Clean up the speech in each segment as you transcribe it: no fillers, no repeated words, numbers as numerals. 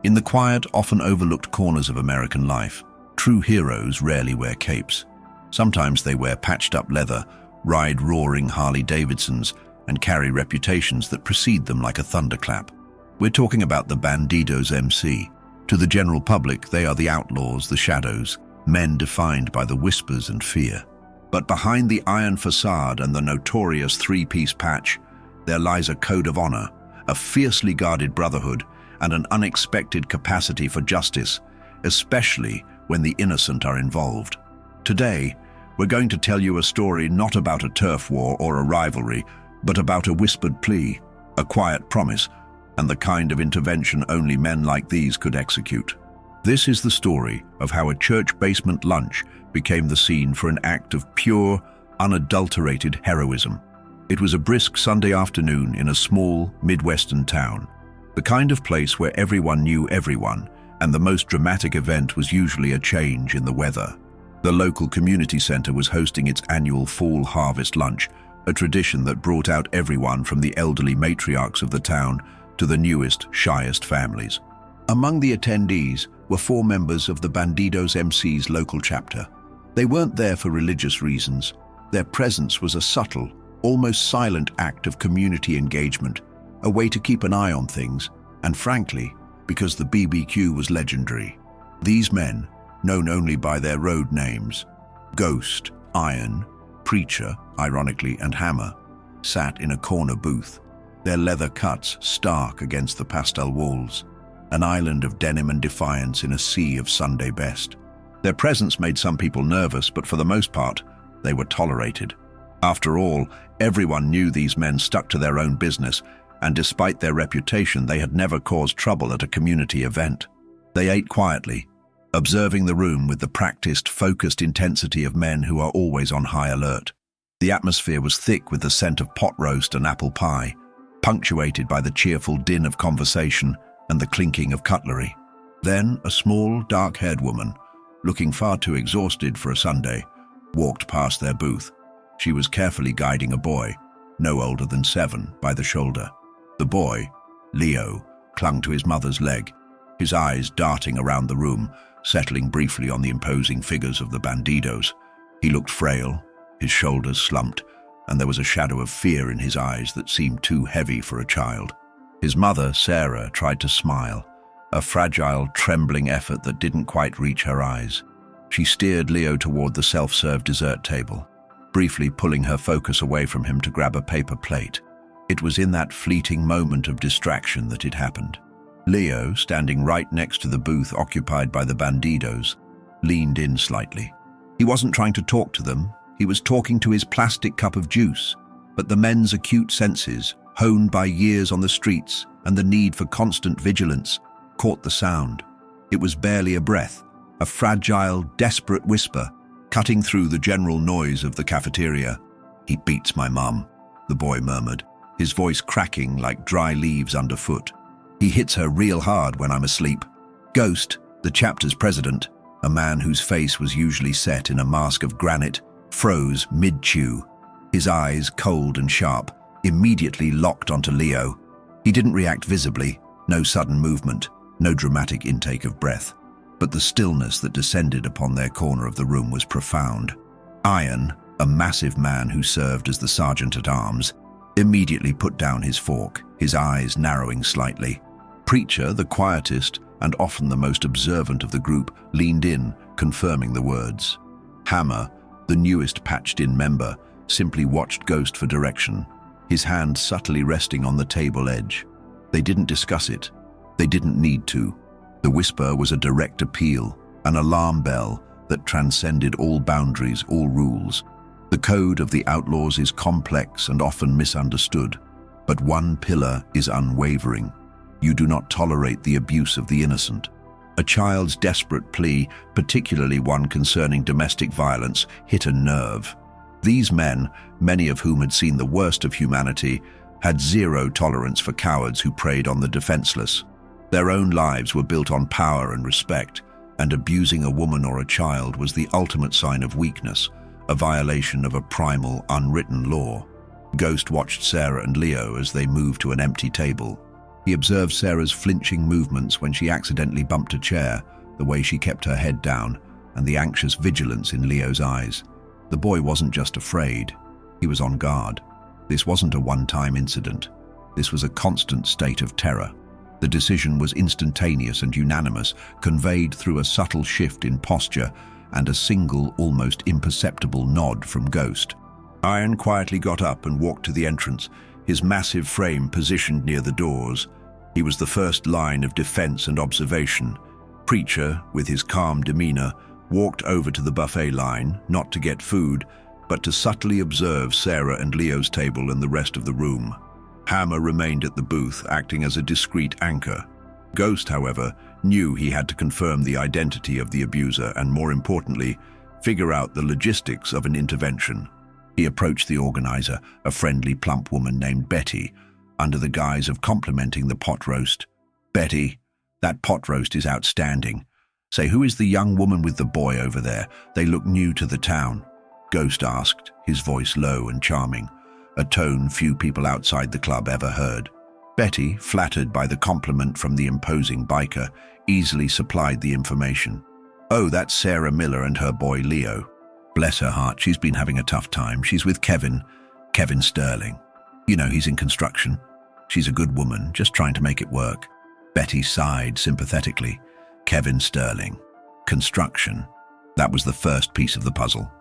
In the quiet, often overlooked corners of American life, true heroes rarely wear capes. Sometimes they wear patched-up leather, ride roaring Harley-Davidsons, and carry reputations that precede them like a thunderclap. We're talking about the Bandidos MC. To the general public, they are the outlaws, the shadows, men defined by the whispers and fear. But behind the iron facade and the notorious three-piece patch, there lies a code of honor, a fiercely guarded brotherhood, and an unexpected capacity for justice, especially when the innocent are involved. Today, we're going to tell you a story not about a turf war or a rivalry, but about a whispered plea, a quiet promise, and the kind of intervention only men like these could execute. This is the story of how a church basement lunch became the scene for an act of pure, unadulterated heroism. It was a brisk Sunday afternoon in a small, Midwestern town, the kind of place where everyone knew everyone, and the most dramatic event was usually a change in the weather. The local community center was hosting its annual fall harvest lunch, a tradition that brought out everyone from the elderly matriarchs of the town to the newest, shyest families. Among the attendees were 4 members of the Bandidos MC's local chapter. They weren't there for religious reasons. Their presence was a subtle, almost silent act of community engagement, a way to keep an eye on things, and frankly, because the BBQ was legendary. These men, known only by their road names, Ghost, Iron, Preacher, ironically, and Hammer, sat in a corner booth, their leather cuts stark against the pastel walls, an island of denim and defiance in a sea of Sunday best. Their presence made some people nervous, but for the most part, they were tolerated. After all, everyone knew these men stuck to their own business, and despite their reputation, they had never caused trouble at a community event. They ate quietly, observing the room with the practiced, focused intensity of men who are always on high alert. The atmosphere was thick with the scent of pot roast and apple pie, punctuated by the cheerful din of conversation and the clinking of cutlery. Then a small, dark-haired woman, looking far too exhausted for a Sunday, walked past their booth. She was carefully guiding a boy, no older than 7, by the shoulder. The boy, Leo, clung to his mother's leg, his eyes darting around the room, settling briefly on the imposing figures of the Bandidos. He looked frail, his shoulders slumped, and there was a shadow of fear in his eyes that seemed too heavy for a child. His mother, Sarah, tried to smile, a fragile, trembling effort that didn't quite reach her eyes. She steered Leo toward the self-serve dessert table, briefly pulling her focus away from him to grab a paper plate. It was in that fleeting moment of distraction that it happened. Leo, standing right next to the booth occupied by the Bandidos, leaned in slightly. He wasn't trying to talk to them, he was talking to his plastic cup of juice, but the men's acute senses, honed by years on the streets and the need for constant vigilance, caught the sound. It was barely a breath, a fragile, desperate whisper, cutting through the general noise of the cafeteria. "He beats my mum," the boy murmured, his voice cracking like dry leaves underfoot. "He hits her real hard when I'm asleep." Ghost, the chapter's president, a man whose face was usually set in a mask of granite, froze mid-chew, his eyes, cold and sharp, immediately locked onto Leo. He didn't react visibly, no sudden movement, no dramatic intake of breath, but the stillness that descended upon their corner of the room was profound. Iron, a massive man who served as the sergeant-at-arms, immediately put down his fork, his eyes narrowing slightly. Preacher, the quietest and often the most observant of the group, leaned in, confirming the words. Hammer, the newest patched-in member, simply watched Ghost for direction, his hand subtly resting on the table edge. They didn't discuss it. They didn't need to. The whisper was a direct appeal, an alarm bell that transcended all boundaries, all rules. The code of the Outlaws is complex and often misunderstood, but one pillar is unwavering. You do not tolerate the abuse of the innocent. A child's desperate plea, particularly one concerning domestic violence, hit a nerve. These men, many of whom had seen the worst of humanity, had zero tolerance for cowards who preyed on the defenseless. Their own lives were built on power and respect, and abusing a woman or a child was the ultimate sign of weakness, a violation of a primal, unwritten law. Ghost watched Sarah and Leo as they moved to an empty table. He observed Sarah's flinching movements when she accidentally bumped a chair, the way she kept her head down, and the anxious vigilance in Leo's eyes. The boy wasn't just afraid, he was on guard. This wasn't a one-time incident. This was a constant state of terror. The decision was instantaneous and unanimous, conveyed through a subtle shift in posture and a single, almost imperceptible nod from Ghost. Iron quietly got up and walked to the entrance, his massive frame positioned near the doors. He was the first line of defense and observation. Preacher, with his calm demeanor, walked over to the buffet line, not to get food, but to subtly observe Sarah and Leo's table and the rest of the room. Hammer remained at the booth, acting as a discreet anchor. Ghost, however, knew he had to confirm the identity of the abuser and, more importantly, figure out the logistics of an intervention. He approached the organizer, a friendly, plump woman named Betty, under the guise of complimenting the pot roast. "Betty, that pot roast is outstanding. Say, who is the young woman with the boy over there? They look new to the town." Ghost asked, his voice low and charming, a tone few people outside the club ever heard. Betty, flattered by the compliment from the imposing biker, easily supplied the information. "Oh, that's Sarah Miller and her boy Leo. Bless her heart, she's been having a tough time. She's with Kevin Sterling. You know, he's in construction. She's a good woman, just trying to make it work." Betty sighed sympathetically. Kevin Sterling. Construction. That was the first piece of the puzzle.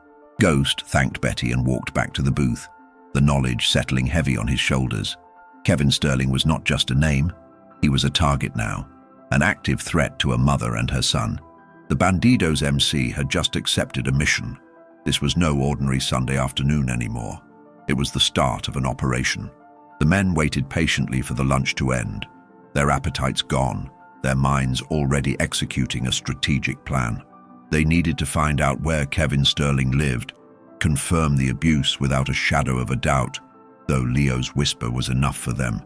Ghost thanked Betty and walked back to the booth, the knowledge settling heavy on his shoulders. Kevin Sterling was not just a name, he was a target now, an active threat to a mother and her son. The Bandidos MC had just accepted a mission. This was no ordinary Sunday afternoon anymore. It was the start of an operation. The men waited patiently for the lunch to end, their appetites gone, their minds already executing a strategic plan. They needed to find out where Kevin Sterling lived, confirm the abuse without a shadow of a doubt, though Leo's whisper was enough for them.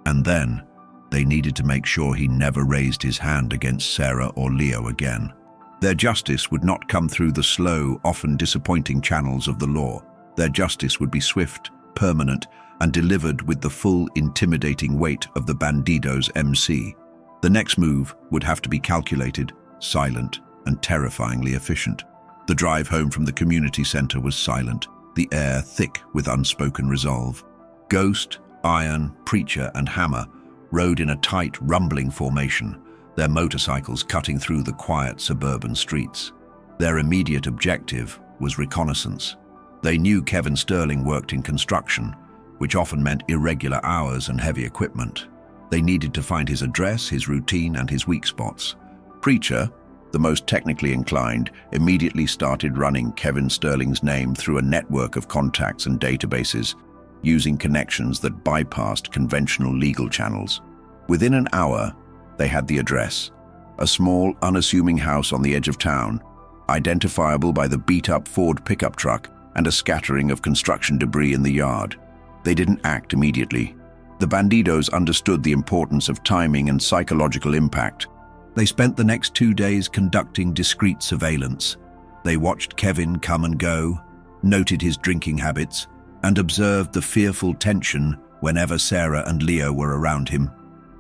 And then, they needed to make sure he never raised his hand against Sarah or Leo again. Their justice would not come through the slow, often disappointing channels of the law. Their justice would be swift, permanent, and delivered with the full, intimidating weight of the Bandidos MC. The next move would have to be calculated, silent, and terrifyingly efficient. The drive home from the community center was silent, the air thick with unspoken resolve. Ghost, Iron, Preacher, and Hammer rode in a tight, rumbling formation, their motorcycles cutting through the quiet suburban streets. Their immediate objective was reconnaissance. They knew Kevin Sterling worked in construction, which often meant irregular hours and heavy equipment. They needed to find his address, his routine, and his weak spots. Preacher, the most technically inclined, immediately started running Kevin Sterling's name through a network of contacts and databases, using connections that bypassed conventional legal channels. Within an hour, they had the address, a small, unassuming house on the edge of town, identifiable by the beat-up Ford pickup truck and a scattering of construction debris in the yard. They didn't act immediately. The Bandidos understood the importance of timing and psychological impact. They spent the next 2 days conducting discreet surveillance. They watched Kevin come and go, noted his drinking habits, and observed the fearful tension whenever Sarah and Leo were around him.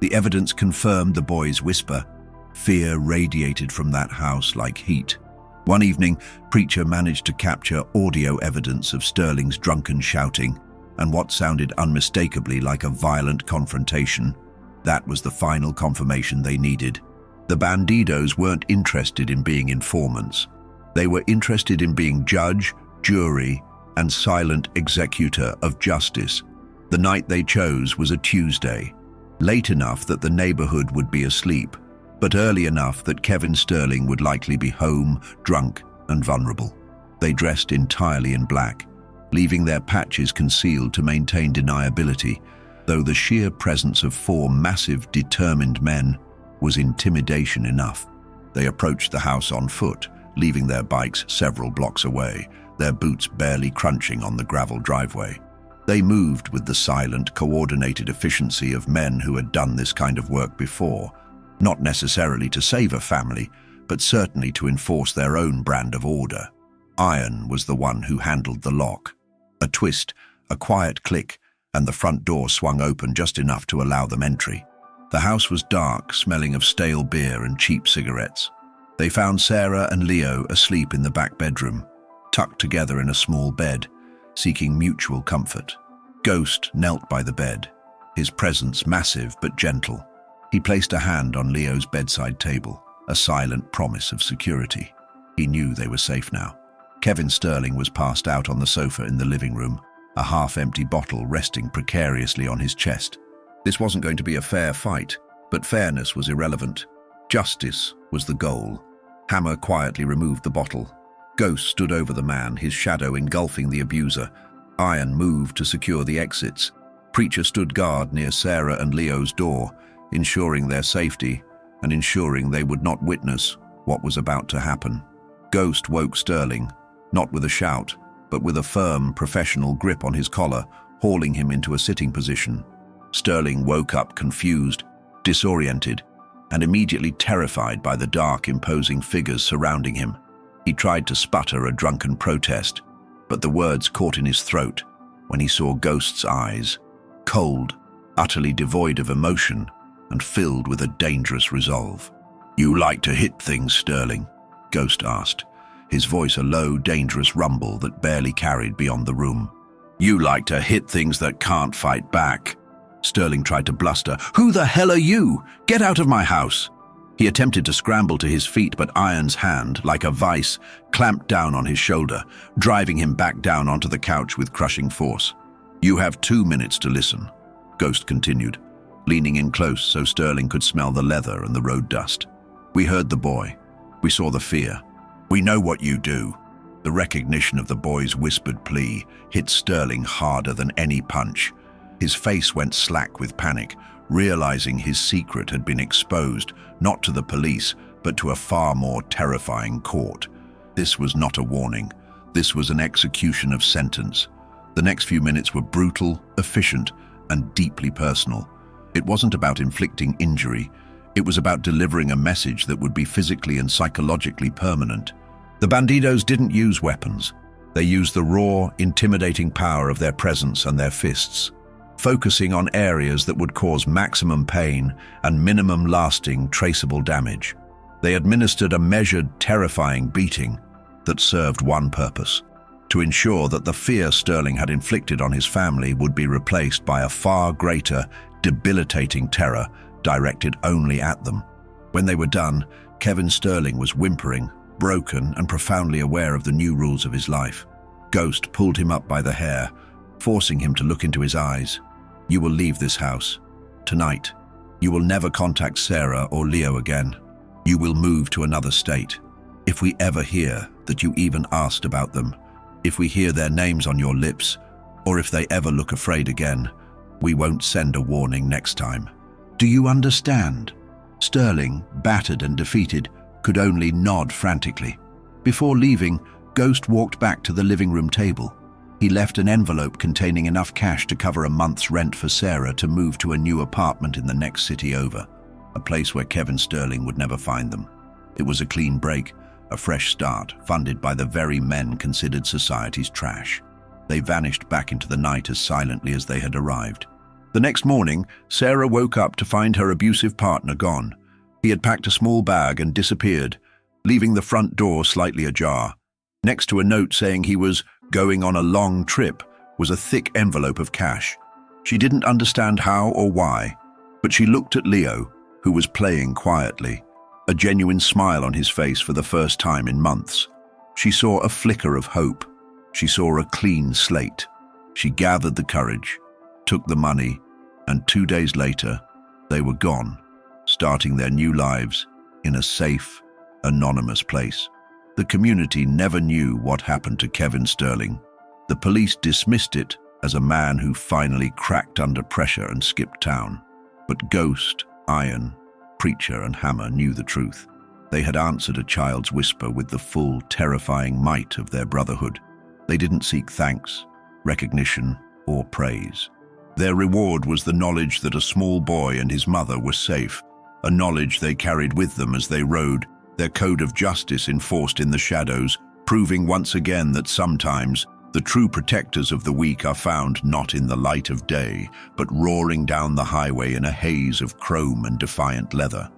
The evidence confirmed the boy's whisper. Fear radiated from that house like heat. One evening, Preacher managed to capture audio evidence of Sterling's drunken shouting and what sounded unmistakably like a violent confrontation. That was the final confirmation they needed. The Bandidos weren't interested in being informants. They were interested in being judge, jury, and silent executor of justice. The night they chose was a Tuesday, late enough that the neighborhood would be asleep, but early enough that Kevin Sterling would likely be home, drunk, and vulnerable. They dressed entirely in black, leaving their patches concealed to maintain deniability, though the sheer presence of 4 massive, determined men was intimidation enough. They approached the house on foot, leaving their bikes several blocks away, their boots barely crunching on the gravel driveway. They moved with the silent, coordinated efficiency of men who had done this kind of work before, not necessarily to save a family, but certainly to enforce their own brand of order. Iron was the one who handled the lock. A twist, a quiet click, and the front door swung open just enough to allow them entry. The house was dark, smelling of stale beer and cheap cigarettes. They found Sarah and Leo asleep in the back bedroom, tucked together in a small bed, seeking mutual comfort. Ghost knelt by the bed, his presence massive but gentle. He placed a hand on Leo's bedside table, a silent promise of security. He knew they were safe now. Kevin Sterling was passed out on the sofa in the living room, a half-empty bottle resting precariously on his chest. This wasn't going to be a fair fight, but fairness was irrelevant. Justice was the goal. Hammer quietly removed the bottle. Ghost stood over the man, his shadow engulfing the abuser. Iron moved to secure the exits. Preacher stood guard near Sarah and Leo's door, ensuring their safety and ensuring they would not witness what was about to happen. Ghost woke Sterling, not with a shout, but with a firm, professional grip on his collar, hauling him into a sitting position. Sterling woke up confused, disoriented, and immediately terrified by the dark, imposing figures surrounding him. He tried to sputter a drunken protest, but the words caught in his throat when he saw Ghost's eyes, cold, utterly devoid of emotion, and filled with a dangerous resolve. "You like to hit things, Sterling?" Ghost asked, his voice a low, dangerous rumble that barely carried beyond the room. "You like to hit things that can't fight back." Sterling tried to bluster. "Who the hell are you? Get out of my house!" He attempted to scramble to his feet, but Iron's hand, like a vice, clamped down on his shoulder, driving him back down onto the couch with crushing force. "You have 2 minutes to listen," Ghost continued, leaning in close so Sterling could smell the leather and the road dust. "We heard the boy. We saw the fear. We know what you do." The recognition of the boy's whispered plea hit Sterling harder than any punch. His face went slack with panic, realizing his secret had been exposed, not to the police, but to a far more terrifying court. This was not a warning. This was an execution of sentence. The next few minutes were brutal, efficient, and deeply personal. It wasn't about inflicting injury. It was about delivering a message that would be physically and psychologically permanent. The Bandidos didn't use weapons. They used the raw, intimidating power of their presence and their fists, focusing on areas that would cause maximum pain and minimum lasting, traceable damage. They administered a measured, terrifying beating that served one purpose: to ensure that the fear Sterling had inflicted on his family would be replaced by a far greater, debilitating terror directed only at them. When they were done, Kevin Sterling was whimpering, broken, and profoundly aware of the new rules of his life. Ghost pulled him up by the hair, forcing him to look into his eyes. "You will leave this house. Tonight. You will never contact Sarah or Leo again. You will move to another state. If we ever hear that you even asked about them, if we hear their names on your lips, or if they ever look afraid again, we won't send a warning next time. Do you understand?" Sterling, battered and defeated, could only nod frantically. Before leaving, Ghost walked back to the living room table. He left an envelope containing enough cash to cover a month's rent for Sarah to move to a new apartment in the next city over, a place where Kevin Sterling would never find them. It was a clean break, a fresh start, funded by the very men considered society's trash. They vanished back into the night as silently as they had arrived. The next morning, Sarah woke up to find her abusive partner gone. He had packed a small bag and disappeared, leaving the front door slightly ajar. Next to a note saying he was going on a long trip was a thick envelope of cash. She didn't understand how or why, but she looked at Leo, who was playing quietly, a genuine smile on his face for the first time in months. She saw a flicker of hope. She saw a clean slate. She gathered the courage, took the money, and 2 days later, they were gone, starting their new lives in a safe, anonymous place. The community never knew what happened to Kevin Sterling. The police dismissed it as a man who finally cracked under pressure and skipped town. But Ghost, Iron, Preacher, and Hammer knew the truth. They had answered a child's whisper with the full, terrifying might of their brotherhood. They didn't seek thanks, recognition, or praise. Their reward was the knowledge that a small boy and his mother were safe, a knowledge they carried with them as they rode, their code of justice enforced in the shadows, proving once again that sometimes the The true protectors of the weak are found not in the light of day, but roaring down the highway in a haze of chrome and defiant leather.